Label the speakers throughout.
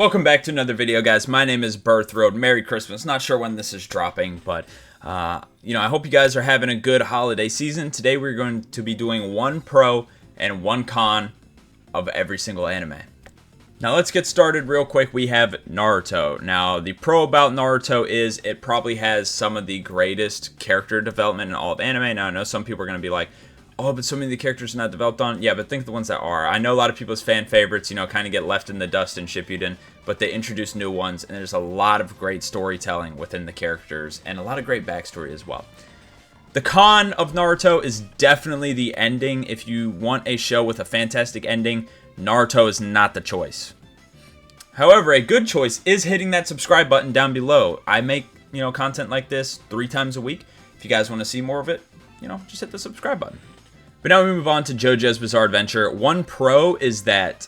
Speaker 1: Welcome back to another video, guys. My name is Birth Road. Merry Christmas. Not sure when this is dropping, but I hope you guys are having a good holiday season. Today we're going to be doing one pro and one con of every single anime. Now let's get started real quick. We have Naruto. Now the pro about Naruto is it probably has some of the greatest character development in all of anime. Now I know some people are going to be like, oh, but so many of the characters are not developed on. Yeah, but think of the ones that are. I know a lot of people's fan favorites, kind of get left in the dust in Shippuden, but they introduce new ones, and there's a lot of great storytelling within the characters, and a lot of great backstory as well. The con of Naruto is definitely the ending. If you want a show with a fantastic ending, Naruto is not the choice. However, a good choice is hitting that subscribe button down below. I make, content like this 3 times a week. If you guys want to see more of it, just hit the subscribe button. But now we move on to JoJo's Bizarre Adventure. One pro is that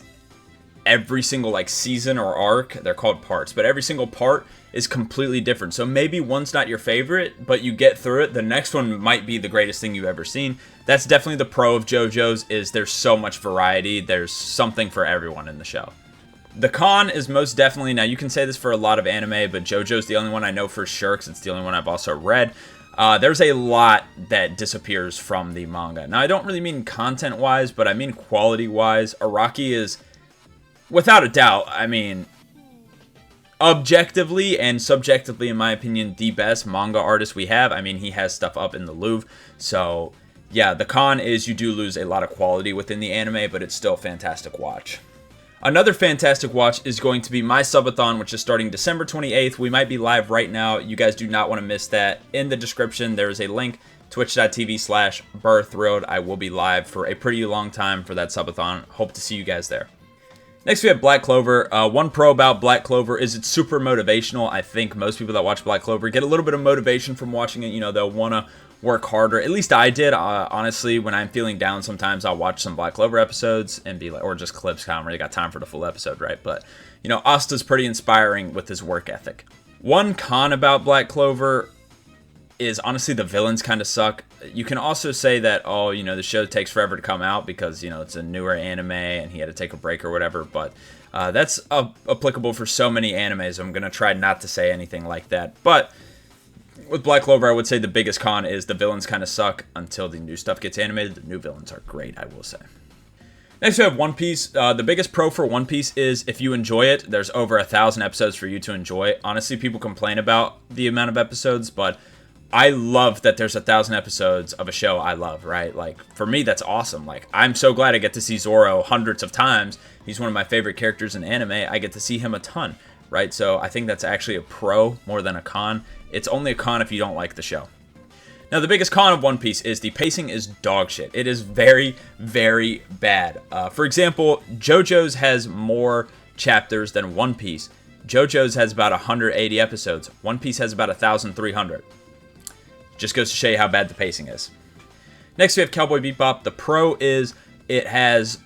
Speaker 1: every single season or arc, they're called parts, but every single part is completely different. So maybe one's not your favorite, but you get through it. The next one might be the greatest thing you've ever seen. That's definitely the pro of JoJo's, is there's so much variety. There's something for everyone in the show. The con is most definitely, now you can say this for a lot of anime, but JoJo's the only one I know for sure because it's the only one I've also read. There's a lot that disappears from the manga. Now, I don't really mean content-wise, but I mean quality-wise. Araki is, without a doubt, objectively and subjectively, in my opinion, the best manga artist we have. He has stuff up in the Louvre. So, yeah, the con is you do lose a lot of quality within the anime, but it's still a fantastic watch. Another fantastic watch is going to be my subathon, which is starting December 28th. We might be live right now. You guys do not want to miss that. In the description, there is a link, twitch.tv/birthroad. I will be live for a pretty long time for that subathon. Hope to see you guys there. Next, we have Black Clover. One pro about Black Clover is it's super motivational. I think most people that watch Black Clover get a little bit of motivation from watching it. They'll want to work harder. At least I did. Honestly, when I'm feeling down, sometimes I'll watch some Black Clover episodes and be like, or just clips. I don't really got time for the full episode, right? But, Asta's pretty inspiring with his work ethic. One con about Black Clover is honestly the villains kind of suck. You can also say that, the show takes forever to come out because, it's a newer anime and he had to take a break or whatever. But that's applicable for so many animes. I'm going to try not to say anything like that. But with Black Clover, I would say the biggest con is the villains kind of suck until the new stuff gets animated. The new villains are great, I will say. Next, we have One Piece. The biggest pro for One Piece is if you enjoy it, there's over 1,000 episodes for you to enjoy. Honestly, people complain about the amount of episodes, but I love that there's 1,000 episodes of a show I love, right? For me, that's awesome. I'm so glad I get to see Zoro hundreds of times. He's one of my favorite characters in anime. I get to see him a ton, right? So I think that's actually a pro more than a con. It's only a con if you don't like the show. Now, the biggest con of One Piece is the pacing is dog shit. It is very, very bad. For example, JoJo's has more chapters than One Piece. JoJo's has about 180 episodes. One Piece has about 1,300. Just goes to show you how bad the pacing is. Next, we have Cowboy Bebop. The pro is it has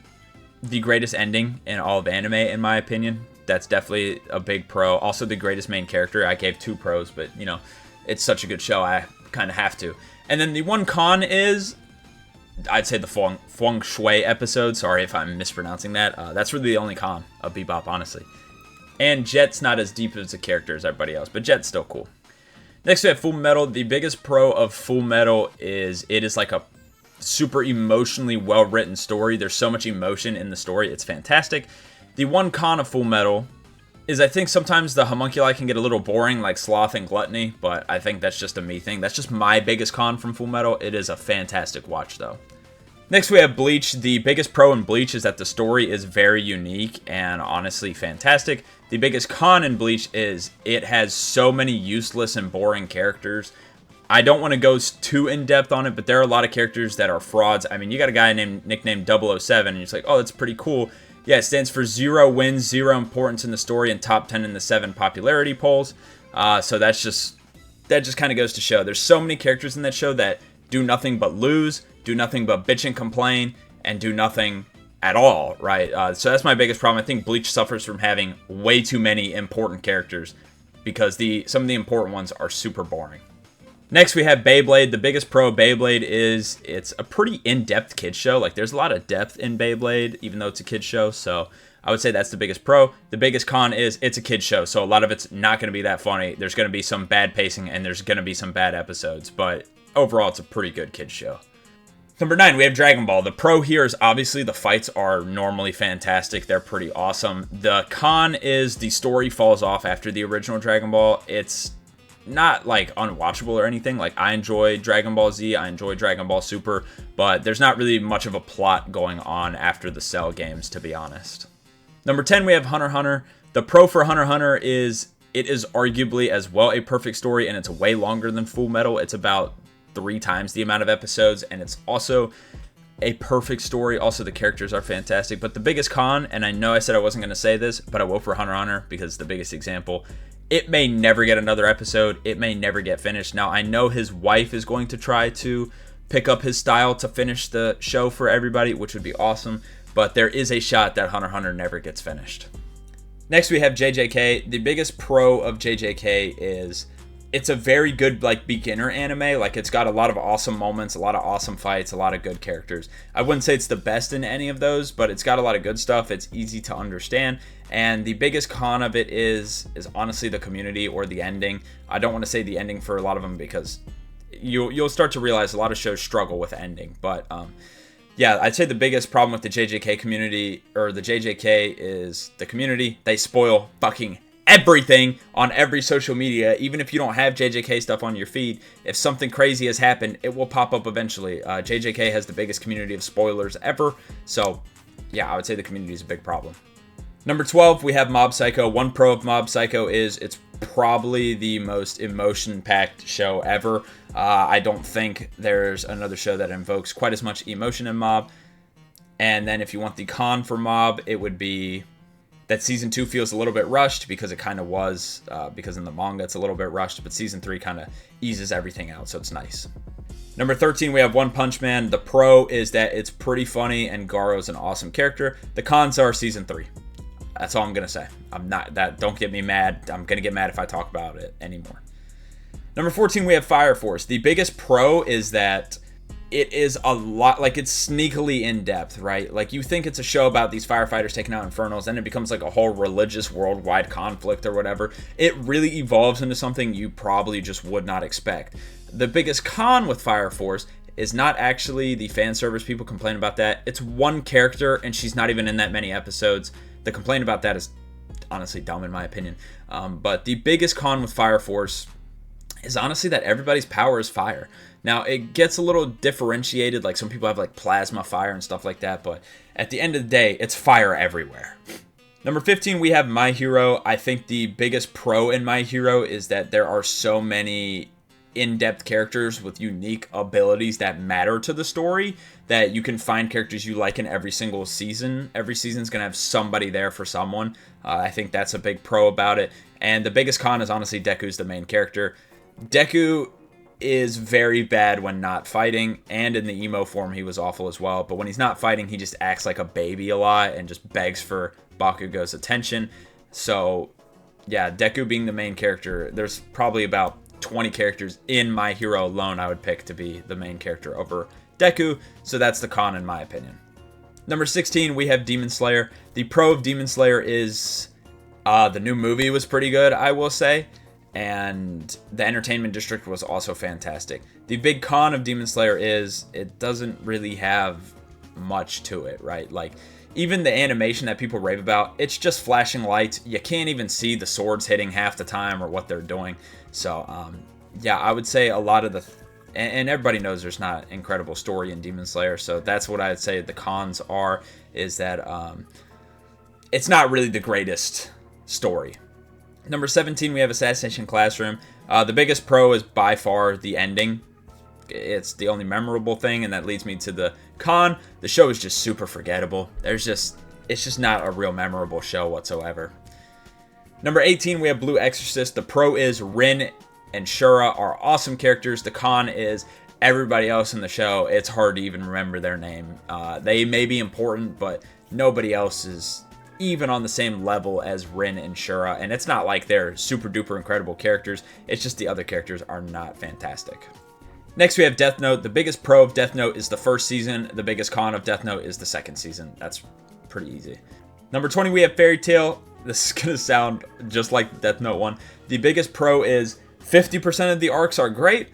Speaker 1: the greatest ending in all of anime, in my opinion. That's definitely a big pro. Also, the greatest main character. I gave 2 pros, but, it's such a good show, I kind of have to. And then the one con is, I'd say the Feng Shui episode. Sorry if I'm mispronouncing that. That's really the only con of Bebop, honestly. And Jet's not as deep as a character as everybody else, but Jet's still cool. Next, we have Full Metal. The biggest pro of Full Metal is it is a super emotionally well-written story. There's so much emotion in the story. It's fantastic. The one con of Full Metal is I think sometimes the homunculi can get a little boring, like Sloth and Gluttony, but I think that's just a me thing. That's just my biggest con from Full Metal. It is a fantastic watch, though. Next, we have Bleach. The biggest pro in Bleach is that the story is very unique and honestly fantastic. The biggest con in Bleach is it has so many useless and boring characters. I don't want to go too in-depth on it, but there are a lot of characters that are frauds. You got a guy nicknamed 007, and it's like, oh, that's pretty cool. Yeah, it stands for 0 wins, 0 importance in the story, and top 10 in the 7 popularity polls. So that just kind of goes to show. There's so many characters in that show that do nothing but lose, do nothing but bitch and complain, and do nothing at all, right? So that's my biggest problem. I think Bleach suffers from having way too many important characters because some of the important ones are super boring. Next, we have Beyblade. The biggest pro of Beyblade is it's a pretty in-depth kid show. There's a lot of depth in Beyblade, even though it's a kid show. So I would say that's the biggest pro. The biggest con is it's a kid's show, so a lot of it's not going to be that funny. There's going to be some bad pacing, and there's going to be some bad episodes, but overall, it's a pretty good kid's show. Number 9, we have Dragon Ball. The pro here is obviously the fights are normally fantastic. They're pretty awesome. The con is the story falls off after the original Dragon Ball. It's not like unwatchable or anything. Like, I enjoy Dragon Ball Z, I enjoy Dragon Ball Super, but there's not really much of a plot going on after the Cell games, to be honest. Number 10, we have Hunter x Hunter. The pro for Hunter x Hunter is it is arguably as well a perfect story, and it's way longer than Full Metal. It's about 3 times the amount of episodes, and it's also a perfect story. Also, the characters are fantastic. But the biggest con, and I know I said I wasn't going to say this, but I will for Hunter x Hunter because it's the biggest example. It may never get another episode. It may never get finished. Now, I know his wife is going to try to pick up his style to finish the show for everybody, which would be awesome. But there is a shot that Hunter x Hunter never gets finished. Next, we have JJK. The biggest pro of JJK is it's a very good, like, beginner anime. Like, it's got a lot of awesome moments, a lot of awesome fights, a lot of good characters. I wouldn't say it's the best in any of those, but it's got a lot of good stuff. It's easy to understand. And the biggest con of it is honestly the community or the ending. I don't want to say the ending for a lot of them because you'll start to realize a lot of shows struggle with ending. But yeah, I'd say the biggest problem with the JJK community or the JJK is the community. They spoil fucking everything on every social media. Even if you don't have JJK stuff on your feed, if something crazy has happened, it will pop up eventually. JJK has the biggest community of spoilers ever. So yeah, I would say the community is a big problem. Number 12, we have Mob Psycho. One pro of Mob Psycho is it's probably the most emotion-packed show ever. I don't think there's another show that invokes quite as much emotion in Mob. And then if you want the con for Mob, it would be that Season 2 feels a little bit rushed because it kind of was, because in the manga it's a little bit rushed, but Season 3 kind of eases everything out, so it's nice. Number 13, we have One Punch Man. The pro is that it's pretty funny and Garo's an awesome character. The cons are Season 3. That's all I'm going to say. Don't get me mad. I'm going to get mad if I talk about it anymore. Number 14, we have Fire Force. The biggest pro is that it is a lot, like, it's sneakily in-depth, right? Like, you think it's a show about these firefighters taking out infernos, then it becomes like a whole religious worldwide conflict or whatever. It really evolves into something you probably just would not expect. The biggest con with Fire Force is not actually the fan service. People complain about that. It's one character, and she's not even in that many episodes. The complaint about that is honestly dumb in my opinion. But the biggest con with Fire Force is honestly that everybody's power is fire. Now, it gets a little differentiated, like some people have like plasma fire and stuff like that, but at the end of the day, it's fire everywhere. Number 15, we have My Hero. I think the biggest pro in My Hero is that there are so many in-depth characters with unique abilities that matter to the story that you can find characters you like in every single season. Every season's going to have somebody there for someone. I think that's a big pro about it. And the biggest con is honestly Deku's the main character. Deku is very bad when not fighting, and in the emo form he was awful as well. But when he's not fighting, he just acts like a baby a lot and just begs for Bakugo's attention. So yeah, Deku being the main character, there's probably about 20 characters in My Hero alone I would pick to be the main character over Deku, so that's the con in my opinion. Number 16, we have Demon Slayer. The pro of Demon Slayer is the new movie was pretty good, I will say, and the entertainment district was also fantastic. The big con of Demon Slayer is it doesn't really have much to it, right? Like, even the animation that people rave about, it's just flashing lights. You can't even see the swords hitting half the time or what they're doing. So, yeah, I would say a lot of the... And everybody knows there's not incredible story in Demon Slayer, so that's what I'd say the cons are, is that it's not really the greatest story. Number 17, we have Assassination Classroom. The biggest pro is by far the ending. It's the only memorable thing, and that leads me to the con. The show is just super forgettable. It's just not a real memorable show whatsoever. Number 18, we have Blue Exorcist. The pro is Rin and Shura are awesome characters. The con is everybody else in the show, it's hard to even remember their name. They may be important, but nobody else is even on the same level as Rin and Shura. And it's not like they're super duper incredible characters. It's just the other characters are not fantastic. Next, we have Death Note. The biggest pro of Death Note is the first season. The biggest con of Death Note is the second season. That's pretty easy. Number 20, we have Fairy Tail. This is going to sound just like the Death Note one. The biggest pro is 50% of the arcs are great.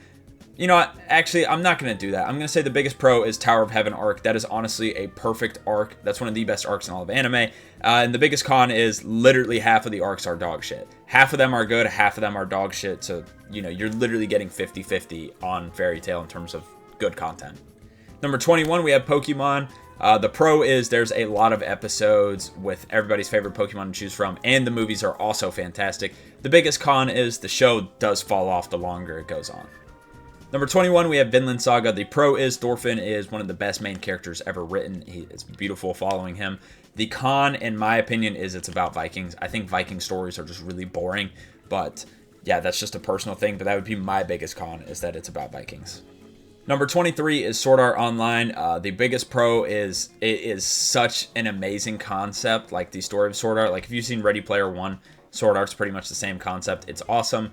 Speaker 1: You know what? Actually, I'm not going to do that. I'm going to say the biggest pro is Tower of Heaven arc. That is honestly a perfect arc. That's one of the best arcs in all of anime. And the biggest con is literally half of the arcs are dog shit. Half of them are good, half of them are dog shit. So, you know, you're literally getting 50-50 on Fairy Tail in terms of good content. Number 21, we have Pokemon. The pro is there's a lot of episodes with everybody's favorite Pokemon to choose from, and the movies are also fantastic. The biggest con is the show does fall off the longer it goes on. Number 21, we have Vinland Saga. The pro is Thorfinn is one of the best main characters ever written. It's beautiful following him. The con, in my opinion, is it's about Vikings. I think Viking stories are just really boring, but yeah, that's just a personal thing, but that would be my biggest con, is that it's about Vikings. Number 23 is Sword Art Online. The biggest pro is it is such an amazing concept, like the story of Sword Art. Like if you've seen Ready Player One, Sword Art's pretty much the same concept. It's awesome.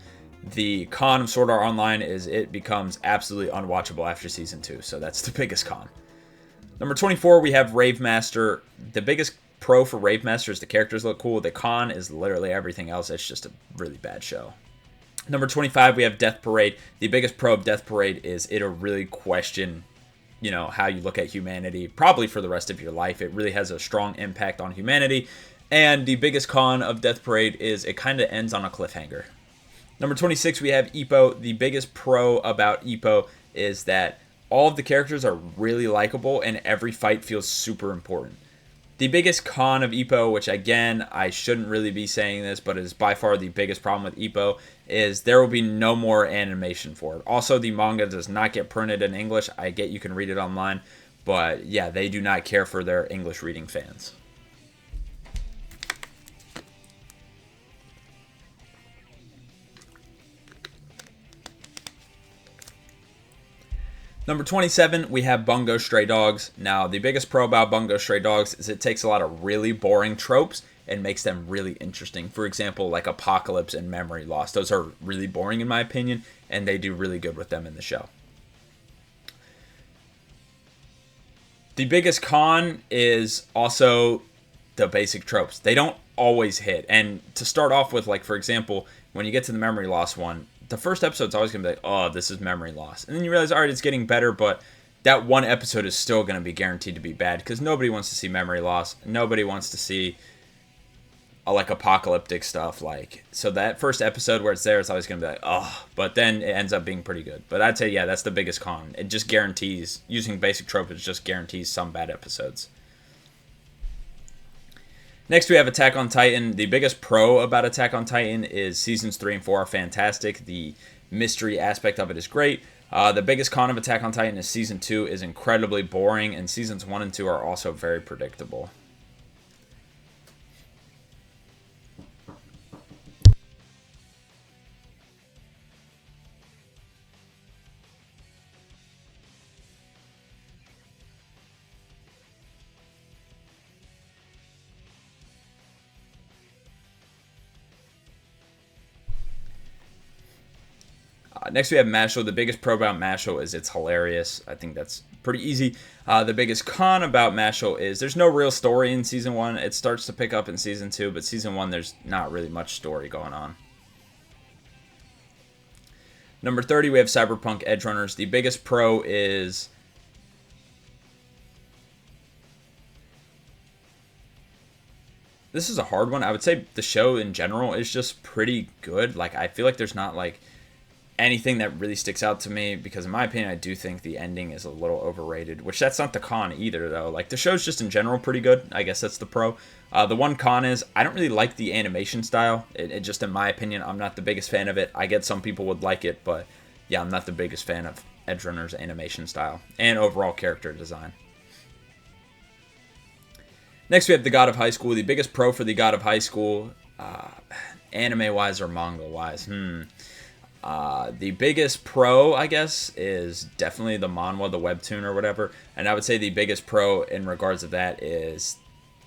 Speaker 1: The con of Sword Art Online is it becomes absolutely unwatchable after season 2, so that's the biggest con. Number 24, we have Rave Master. The biggest pro for Rave Master is the characters look cool. The con is literally everything else. It's just a really bad show. Number 25, we have Death Parade. The biggest pro of Death Parade is it'll really question, you know, how you look at humanity, probably for the rest of your life. It really has a strong impact on humanity. And the biggest con of Death Parade is it kind of ends on a cliffhanger. Number 26, we have Ippo. The biggest pro about Ippo is that all of the characters are really likable and every fight feels super important. The biggest con of Ippo, which again, I shouldn't really be saying this, but is by far the biggest problem with Ippo, is there will be no more animation for it. Also, the manga does not get printed in English. I get you can read it online, but yeah, they do not care for their English reading fans. Number 27, we have Bungo Stray Dogs. Now, the biggest pro about Bungo Stray Dogs is it takes a lot of really boring tropes and makes them really interesting. For example, like Apocalypse and Memory Loss. Those are really boring in my opinion, and they do really good with them in the show. The biggest con is also the basic tropes. They don't always hit. And to start off with, like, for example, when you get to the Memory Loss one, the first episode's always going to be like, oh, this is memory loss. And then you realize, all right, it's getting better, but that one episode is still going to be guaranteed to be bad because nobody wants to see memory loss. Nobody wants to see like apocalyptic stuff. Like, so that first episode where it's there, it's always going to be like, oh, but then it ends up being pretty good. But I'd say, yeah, that's the biggest con. It just guarantees, using basic trope, it just guarantees some bad episodes. Next, we have Attack on Titan. The biggest pro about Attack on Titan is seasons 3 and 4 are fantastic. The mystery aspect of it is great. The biggest con of Attack on Titan is season 2 is incredibly boring, and seasons 1 and 2 are also very predictable. Next, we have Mashle. The biggest pro about Mashle is it's hilarious. I think that's pretty easy. The biggest con about Mashle is there's no real story in Season 1. It starts to pick up in Season 2, but Season 1, there's not really much story going on. Number 30, we have Cyberpunk Edgerunners. The biggest pro is... This is a hard one. I would say the show in general is just pretty good. Like, I feel like there's not, like, anything that really sticks out to me, because in my opinion, I do think the ending is a little overrated, which that's not the con either, though. Like, the show's just in general pretty good. I guess that's the pro. The one con is I don't really like the animation style. It just, in my opinion, I'm not the biggest fan of it. I get some people would like it, but yeah, I'm not the biggest fan of Edgerunner's animation style and overall character design. Next, we have The God of High School. The biggest pro for The God of High School, anime-wise or manga-wise, the biggest pro, I guess, is definitely the manhwa, the webtoon or whatever. And I would say the biggest pro in regards to that is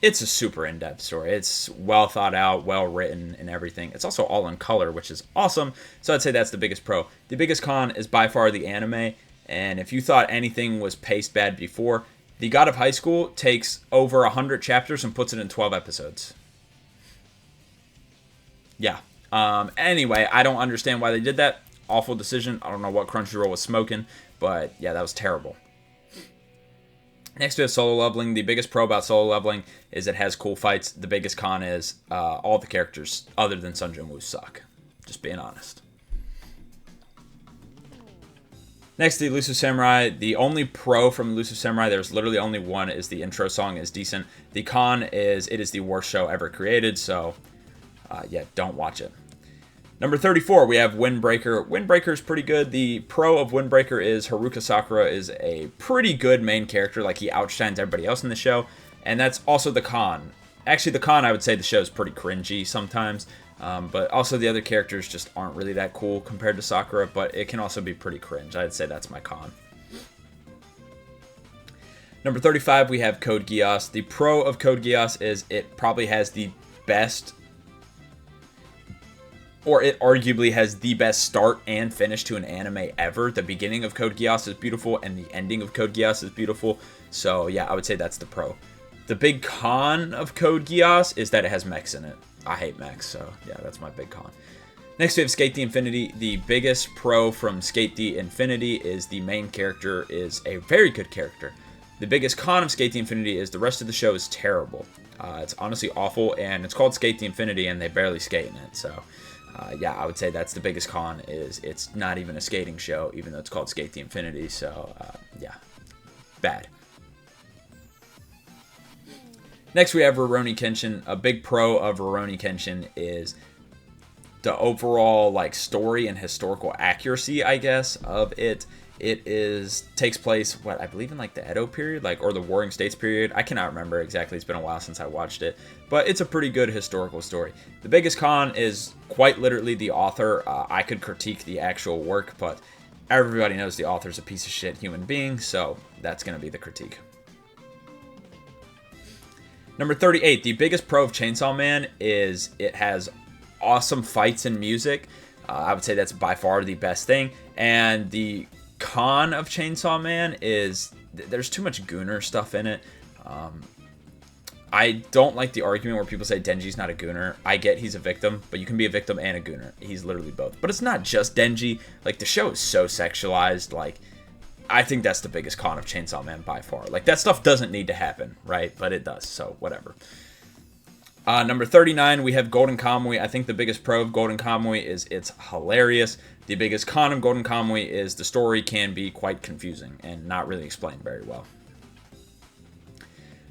Speaker 1: it's a super in-depth story. It's well thought out, well written, and everything. It's also all in color, which is awesome. So I'd say that's the biggest pro. The biggest con is by far the anime. And if you thought anything was paced bad before, The God of High School takes over 100 chapters and puts it in 12 episodes. Yeah. Anyway, I don't understand why they did that. Awful decision. I don't know what Crunchyroll was smoking, but yeah, that was terrible. Next, we have Solo Leveling. The biggest pro about Solo Leveling is it has cool fights. The biggest con is all the characters other than Sun Jin Woo suck. Just being honest. Next, the Elusive Samurai. The only pro from Elusive Samurai, there's literally only one, is the intro song is decent. The con is it is the worst show ever created, so yeah, don't watch it. Number 34, we have Windbreaker. Windbreaker is pretty good. The pro of Windbreaker is Haruka Sakura is a pretty good main character. Like, he outshines everybody else in the show. And that's also the con. Actually, the con, I would say the show is pretty cringy sometimes. But also the other characters just aren't really that cool compared to Sakura. But it can also be pretty cringe. I'd say that's my con. Number 35, we have Code Geass. The pro of Code Geass is it probably has the best, or it arguably has the best start and finish to an anime ever. The beginning of Code Geass is beautiful, and the ending of Code Geass is beautiful. So yeah, I would say that's the pro. The big con of Code Geass is that it has mechs in it. I hate mechs, so yeah, that's my big con. Next, we have Skate the Infinity. The biggest pro from Skate the Infinity is the main character is a very good character. The biggest con of Skate the Infinity is the rest of the show is terrible. It's honestly awful, and it's called Skate the Infinity, and they barely skate in it, so yeah, I would say that's the biggest con, is it's not even a skating show, even though it's called Skate the Infinity, so yeah, bad. Next, we have Rurouni Kenshin. A big pro of Rurouni Kenshin is the overall like story and historical accuracy, I guess, of it. It takes place, what, I believe in like the Edo period, like, or the Warring States period. I cannot remember exactly. It's been a while since I watched it, but it's a pretty good historical story. The biggest con is quite literally the author. I could critique the actual work, but everybody knows the author's a piece of shit human being, so that's going to be the critique. Number 38, the biggest pro of Chainsaw Man is it has awesome fights and music. I would say that's by far the best thing. And the con of Chainsaw Man is there's too much gooner stuff in it. I don't like the argument where people say Denji's not a gooner. I get he's a victim, but you can be a victim and a gooner. He's literally both. But it's not just Denji. Like, the show is so sexualized. Like, I think that's the biggest con of Chainsaw Man by far. Like, that stuff doesn't need to happen, right? But it does, so whatever. Number 39, we have Golden Kamuy. I think the biggest pro of Golden Kamuy is it's hilarious. The biggest con of Golden Kamuy is the story can be quite confusing and not really explained very well.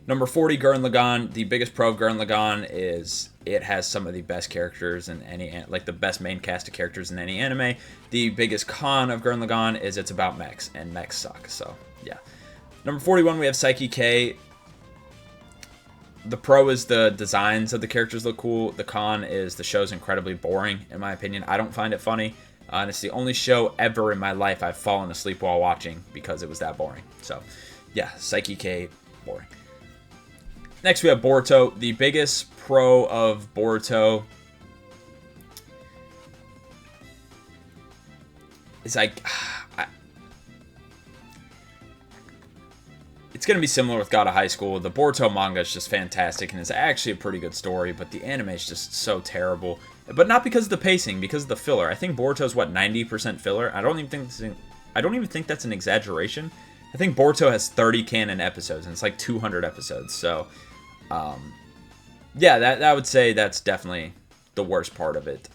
Speaker 1: Number 40, Gurren Lagann. The biggest pro of Gurren Lagann is it has some of the best characters in any, like the best main cast of characters in any anime. The biggest con of Gurren Lagann is it's about mechs, and mechs suck, so yeah. Number 41, we have Saiki K. The pro is the designs of the characters look cool. The con is the show's incredibly boring, in my opinion. I don't find it funny. And it's the only show ever in my life I've fallen asleep while watching because it was that boring. So, yeah, Saiki K, boring. Next, we have Boruto. The biggest pro of Boruto is like... It's going to be similar with God of High School. The Boruto manga is just fantastic, and it's actually a pretty good story, but the anime is just so terrible. But not because of the pacing, because of the filler. I think Boruto's, what, 90% filler? I don't even think that's an exaggeration. I think Boruto has 30 canon episodes, and it's like 200 episodes. So, yeah, I would say that's definitely the worst part of it.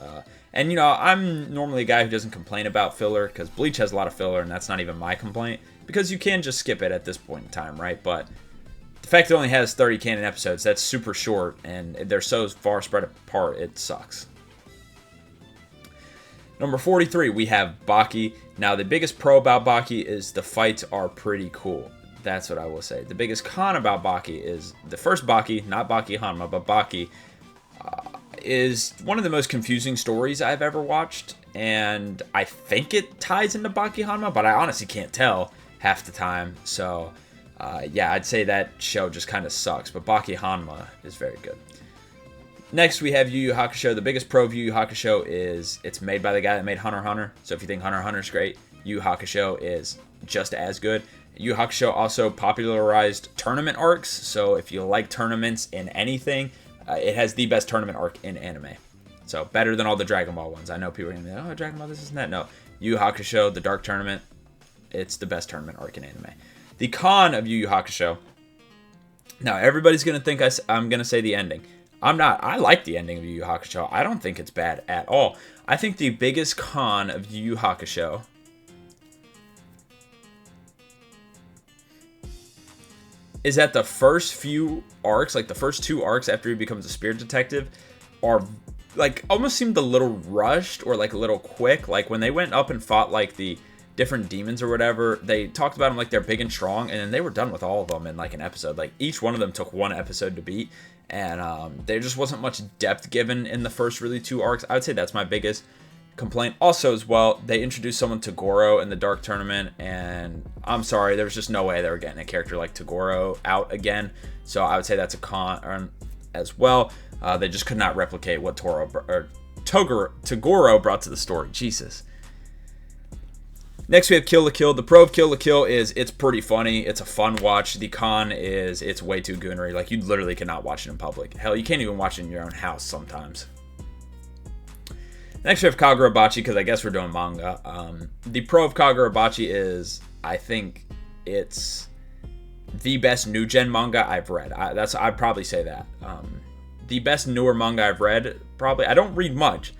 Speaker 1: And, you know, I'm normally a guy who doesn't complain about filler, because Bleach has a lot of filler, and that's not even my complaint. Because you can just skip it at this point in time, right? But the fact it only has 30 canon episodes, that's super short, and they're so far spread apart, it sucks. Number 43, we have Baki. Now, the biggest pro about Baki is the fights are pretty cool. That's what I will say. The biggest con about Baki is the first Baki, not Baki Hanma, but Baki, is one of the most confusing stories I've ever watched. And I think it ties into Baki Hanma, but I honestly can't tell half the time. So, yeah, I'd say that show just kind of sucks. But Baki Hanma is very good. Next, we have Yu Yu Hakusho. The biggest pro of Yu Yu Hakusho is it's made by the guy that made Hunter x Hunter. So if you think Hunter x Hunter is great, Yu Yu Yu Hakusho is just as good. Yu Yu Hakusho also popularized tournament arcs, so if you like tournaments in anything, it has the best tournament arc in anime. So better than all the Dragon Ball ones. I know people are going to be like, oh, Dragon Ball, this isn't that. No. Yu Yu Hakusho, the Dark Tournament, it's the best tournament arc in anime. The con of Yu Yu Hakusho. Now, everybody's going to think I'm going to say the ending. I'm not. I like the ending of Yu Yu Hakusho. I don't think it's bad at all. I think the biggest con of Yu Yu Hakusho is that the first few arcs, like the first 2 arcs after he becomes a spirit detective, are like almost seemed a little rushed or like a little quick. Like when they went up and fought like the different demons or whatever, they talked about them like they're big and strong, and then they were done with all of them in like an episode. Like each one of them took 1 episode to beat, and there just wasn't much depth given in the first really 2 arcs. I would say that's my biggest complaint. Also as well, they introduced someone Toguro in the Dark Tournament, and I'm sorry, there was just no way they were getting a character like Toguro out again. So I would say that's a con as well. They just could not replicate what Toguro brought to the story. Jesus. Next we have Kill la Kill. The pro of Kill la Kill is it's pretty funny. It's a fun watch. The con is it's way too goonery. Like you literally cannot watch it in public. Hell, you can't even watch it in your own house sometimes. Next we have Kagurabachi, because I guess we're doing manga. The pro of Kagurabachi is I think it's the best new gen manga I've read. I'd probably say that. The best newer manga I've read, probably. I don't read much,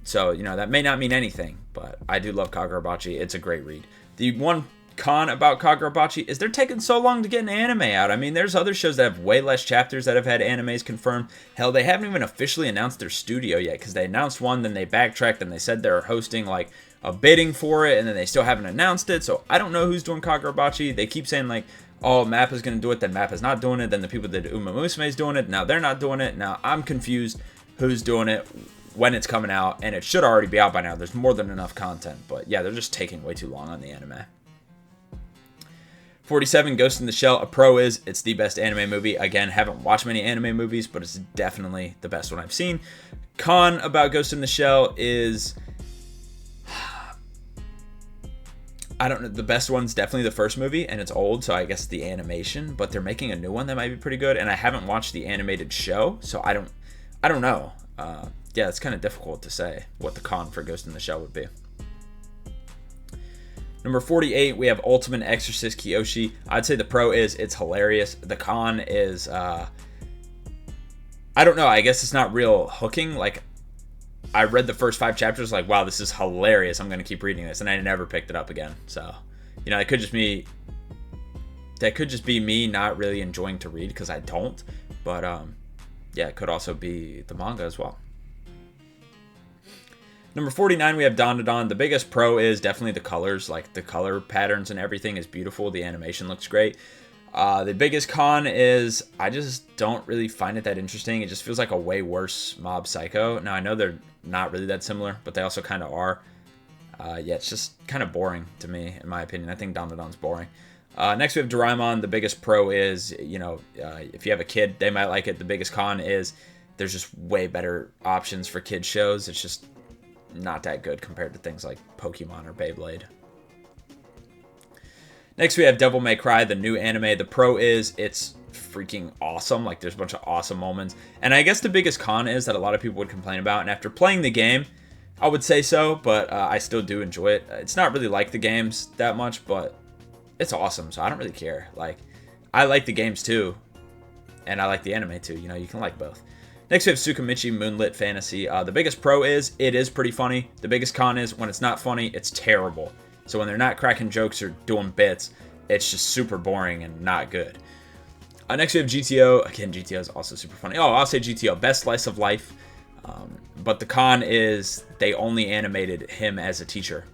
Speaker 1: so you know that may not mean anything, but I do love Kagurabachi. It's a great read. The one con about Kagurabachi is they're taking so long to get an anime out. I mean, there's other shows that have way less chapters that have had animes confirmed. Hell, they haven't even officially announced their studio yet, because they announced one, then they backtracked, and they said they're hosting like a bidding for it, and then they still haven't announced it. So I don't know who's doing Kagurabachi. They keep saying like, oh, Mappa's going to do it, then Mappa's not doing it, then the people that did Uma Musume is doing it, now they're not doing it. Now I'm confused who's doing it, when it's coming out, and it should already be out by now. There's more than enough content, but yeah, they're just taking way too long on the anime. 47, Ghost in the Shell. A pro is it's the best anime movie. Again, haven't watched many anime movies, but it's definitely the best one I've seen. Con about Ghost in the Shell is, I don't know, the best one's definitely the first movie, and it's old, so I guess the animation, but they're making a new one that might be pretty good, and I haven't watched the animated show, so I don't know. Yeah, it's kind of difficult to say what the con for Ghost in the Shell would be. Number 48, we have Ultimate Exorcist Kyoshi. I'd say the pro is it's hilarious. The con is, I don't know, I guess it's not real hooking. Like, I read the first 5 chapters, like, wow, this is hilarious. I'm going to keep reading this, and I never picked it up again. So, you know, that could just be me not really enjoying to read, because I don't. But, yeah, it could also be the manga as well. Number 49, we have Dandadan. The biggest pro is definitely the colors. Like, the color patterns and everything is beautiful. The animation looks great. The biggest con is I just don't really find it that interesting. It just feels like a way worse Mob Psycho. Now, I know they're not really that similar, but they also kind of are. Yeah, it's just kind of boring to me, in my opinion. I think Dandadan's boring. Next, we have Doraemon. The biggest pro is, you know, if you have a kid, they might like it. The biggest con is there's just way better options for kids shows. It's just not that good compared to things like Pokemon or Beyblade. Next, we have Devil May Cry, the new anime. The pro is it's freaking awesome. Like, there's a bunch of awesome moments. And I guess the biggest con is that a lot of people would complain about. And after playing the game, I would say so, but I still do enjoy it. It's not really like the games that much, but it's awesome, so I don't really care. Like, I like the games too, and I like the anime too. You know, you can like both. Next, we have Tsukimichi Moonlit Fantasy. The biggest pro is it is pretty funny. The biggest con is when it's not funny, it's terrible. So when they're not cracking jokes or doing bits, it's just super boring and not good. Next, we have GTO. Again, GTO is also super funny. Oh, I'll say GTO. Best slice of life. But the con is they only animated him as a teacher.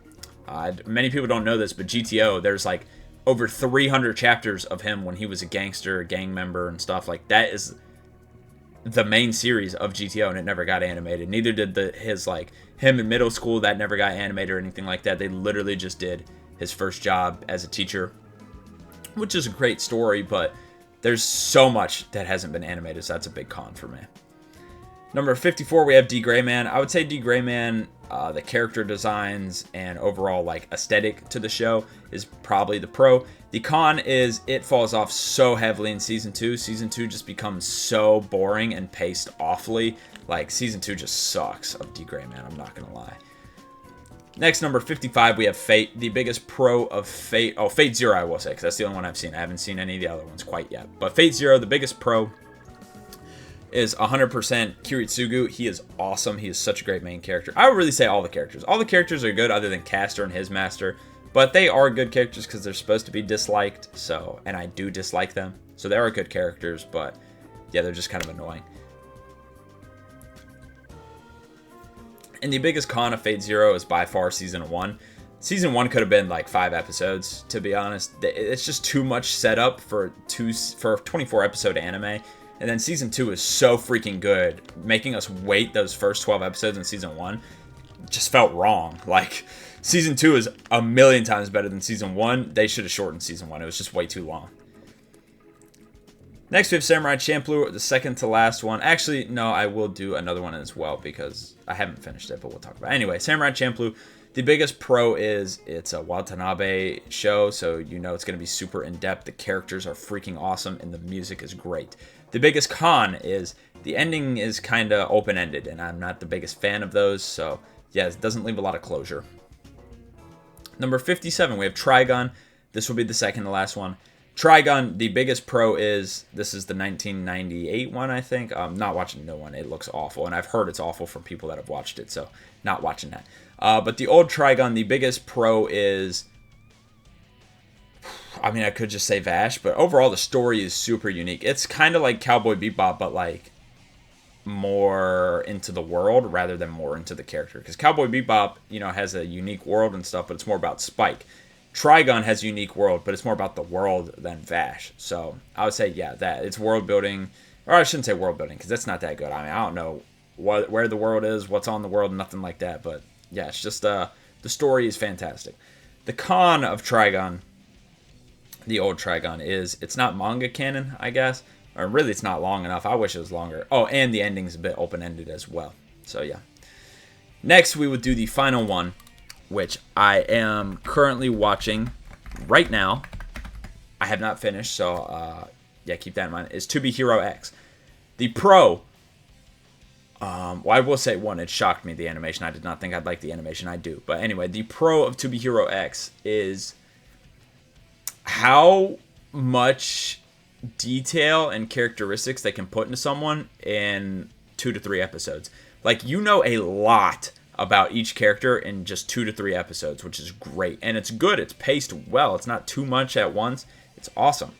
Speaker 1: Many people don't know this, but GTO, there's like over 300 chapters of him when he was a gangster, a gang member, and stuff. Like, that is the main series of GTO, and it never got animated. Neither did him in middle school. That never got animated or anything like that. They literally just did his first job as a teacher, which is a great story, but there's so much that hasn't been animated, so that's a big con for me. Number 54, we have D. Gray Man. I would say D. Gray Man, the character designs and overall like aesthetic to the show is probably the pro. The con is it falls off so heavily in season 2. Season 2 just becomes so boring and paced awfully. Like season 2 just sucks of D. Gray Man, I'm not gonna lie. Next, number 55, we have Fate. The biggest pro of Fate. Oh, Fate Zero, I will say, because that's the only one I've seen. I haven't seen any of the other ones quite yet. But Fate Zero, the biggest pro is 100% Kiritsugu. He is awesome. He is such a great main character. I would really say all the characters. All the characters are good other than Castor and his master. But they are good characters because they're supposed to be disliked. So, and I do dislike them. So they are good characters, but yeah, they're just kind of annoying. And the biggest con of Fate Zero is by far Season 1. Season 1 could have been like 5 episodes, to be honest. It's just too much setup for a 24-episode anime. And then Season 2 is so freaking good. Making us wait those first 12 episodes in Season 1 just felt wrong. Like, Season 2 is a million times better than Season 1. They should have shortened Season 1. It was just way too long. Next, we have Samurai Champloo, the second to last one. Actually, no, I will do another one as well because I haven't finished it, but we'll talk about it. Anyway, Samurai Champloo, the biggest pro is it's a Watanabe show, so you know it's going to be super in-depth. The characters are freaking awesome, and the music is great. The biggest con is the ending is kind of open-ended, and I'm not the biggest fan of those, so yeah, it doesn't leave a lot of closure. Number 57, we have Trigun. This will be the second to last one. Trigun, the biggest pro is, this is the 1998 one, I think. I'm not watching the new one. It looks awful, and I've heard it's awful from people that have watched it, so not watching that. But the old Trigun, the biggest pro is, I mean, I could just say Vash, but overall the story is super unique. It's kind of like Cowboy Bebop, but like more into the world rather than more into the character. Because Cowboy Bebop, you know, has a unique world and stuff, but it's more about Spike. Trigun has a unique world, but it's more about the world than Vash. So I would say, yeah, that it's world building, or I shouldn't say world building because that's not that good. I mean, I don't know where the world is, what's on the world, nothing like that. But yeah, it's just the story is fantastic. The con of Trigun, the old Trigun, is it's not manga canon, I guess, or really it's not long enough. I wish it was longer. Oh, and the ending's a bit open-ended as well. So yeah. Next, we would do the final one, which I am currently watching right now. I have not finished, so yeah, keep that in mind. Is To Be Hero X. The pro, well, I will say one, it shocked me, the animation. I did not think I'd like the animation. I do. But anyway, the pro of To Be Hero X is how much detail and characteristics they can put into someone in 2 to 3 episodes. Like, you know a lot about each character in just 2 to 3 episodes, which is great. And it's good. It's paced well. It's not too much at once. It's awesome.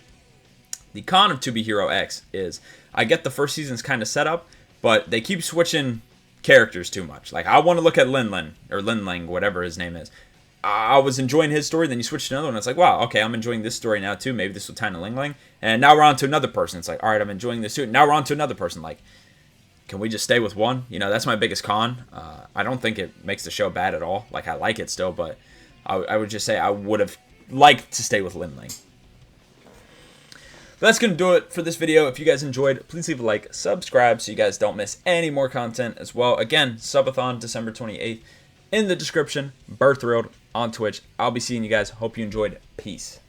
Speaker 1: The con of To Be Hero X is I get the first season's kind of set up, but they keep switching characters too much. Like, I want to look at Linlin, or Linling, whatever his name is. I was enjoying his story, then you switch to another one. It's like, wow, okay, I'm enjoying this story now too. Maybe this will tie into Lingling. And now we're on to another person. It's like, all right, I'm enjoying this too. Now we're on to another person. Like, can we just stay with one? You know, that's my biggest con. I don't think it makes the show bad at all. Like, I like it still, but I would just say I would have liked to stay with Linling. But that's going to do it for this video. If you guys enjoyed, please leave a like, subscribe so you guys don't miss any more content as well. Again, Subathon, December 28th. In the description, Birthrilled on Twitch. I'll be seeing you guys. Hope you enjoyed. Peace.